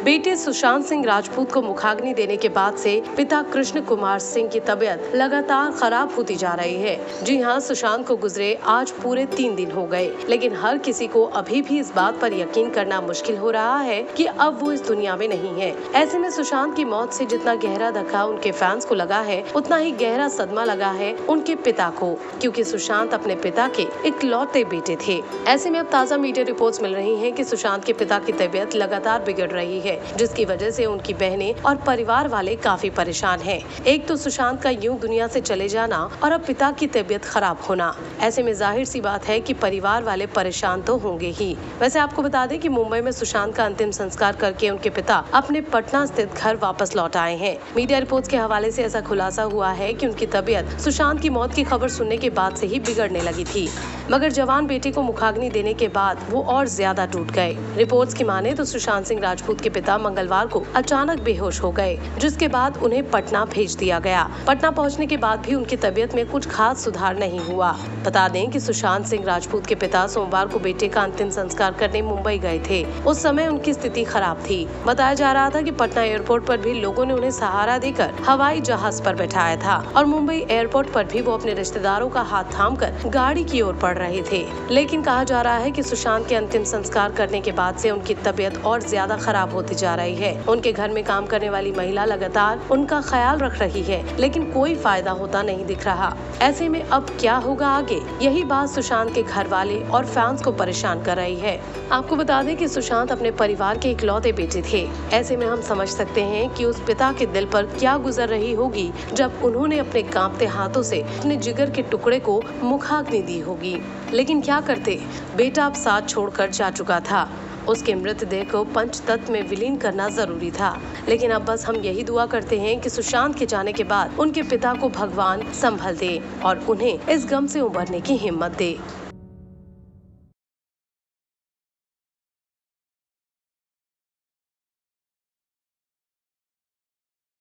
बेटे सुशांत सिंह राजपूत को मुखाग्नि देने के बाद से पिता कृष्ण कुमार सिंह की तबीयत लगातार खराब होती जा रही है। जी हां, सुशांत को गुजरे आज पूरे 3 दिन हो गए, लेकिन हर किसी को अभी भी इस बात पर यकीन करना मुश्किल हो रहा है कि अब वो इस दुनिया में नहीं है। ऐसे में सुशांत की मौत से जितना गहरा धक्का उनके फैंस को लगा है, उतना ही गहरा सदमा लगा है उनके पिता को, क्योंकि सुशांत अपने पिता के इकलौते बेटे थे। ऐसे में अब ताज़ा मीडिया रिपोर्ट्स मिल रही हैं कि सुशांत के पिता की तबीयत लगातार बिगड़ रही है, जिसकी वजह से उनकी बहनें और परिवार वाले काफी परेशान हैं। एक तो सुशांत का यूं दुनिया से चले जाना और अब पिता की तबीयत खराब होना। ऐसे में जाहिर सी बात है कि परिवार वाले परेशान तो होंगे ही। वैसे आपको बता दें कि मुंबई में सुशांत का अंतिम संस्कार करके उनके पिता अपने पटना स्थित घर वापस लौट आए हैं। मीडिया रिपोर्ट्स के हवाले से ऐसा खुलासा हुआ है कि उनकी तबीयत सुशांत की मौत की खबर सुनने के बाद से ही बिगड़ने लगी थी, मगर जवान बेटे को मुखाग्नि देने के बाद वो और ज्यादा टूट गए। रिपोर्ट्स की माने तो सुशांत सिंह राजपूत के पिता मंगलवार को अचानक बेहोश हो गए, जिसके बाद उन्हें पटना भेज दिया गया। पटना पहुंचने के बाद भी उनकी तबीयत में कुछ खास सुधार नहीं हुआ। बता दें कि सुशांत सिंह राजपूत के पिता सोमवार को बेटे का अंतिम संस्कार करने मुंबई गए थे। उस समय उनकी स्थिति खराब थी। बताया जा रहा था कि पटना एयरपोर्ट पर भी लोगों ने उन्हें सहारा देकर हवाई जहाज पर बैठाया था और मुंबई एयरपोर्ट पर भी वो अपने रिश्तेदारों का हाथ थामकर गाड़ी की ओर बढ़ रहे थे। लेकिन कहा जा रहा है कि सुशांत के अंतिम संस्कार करने के बाद से उनकी तबीयत और ज्यादा खराब होती जा रही है। उनके घर में काम करने वाली महिला लगातार उनका ख्याल रख रही है, लेकिन कोई फायदा होता नहीं दिख रहा। ऐसे में अब क्या होगा आगे, यही बात सुशांत के घर वाले और फैंस को परेशान कर रही है। आपको बता दें कि सुशांत अपने परिवार के इकलौते बेटे थे। ऐसे में हम समझ सकते हैं कि उस पिता के दिल पर क्या गुजर रही होगी जब उन्होंने अपने कांपते हाथों से अपने जिगर के टुकड़े को मुखाग्नि दी होगी। लेकिन क्या करते, बेटा अब साथ छोड़कर जा चुका था। उसके मृतदेह को पंचतत्व में विलीन करना जरूरी था। लेकिन अब बस हम यही दुआ करते हैं कि सुशांत के जाने के बाद उनके पिता को भगवान संभल दे और उन्हें इस गम से उबरने की हिम्मत दे।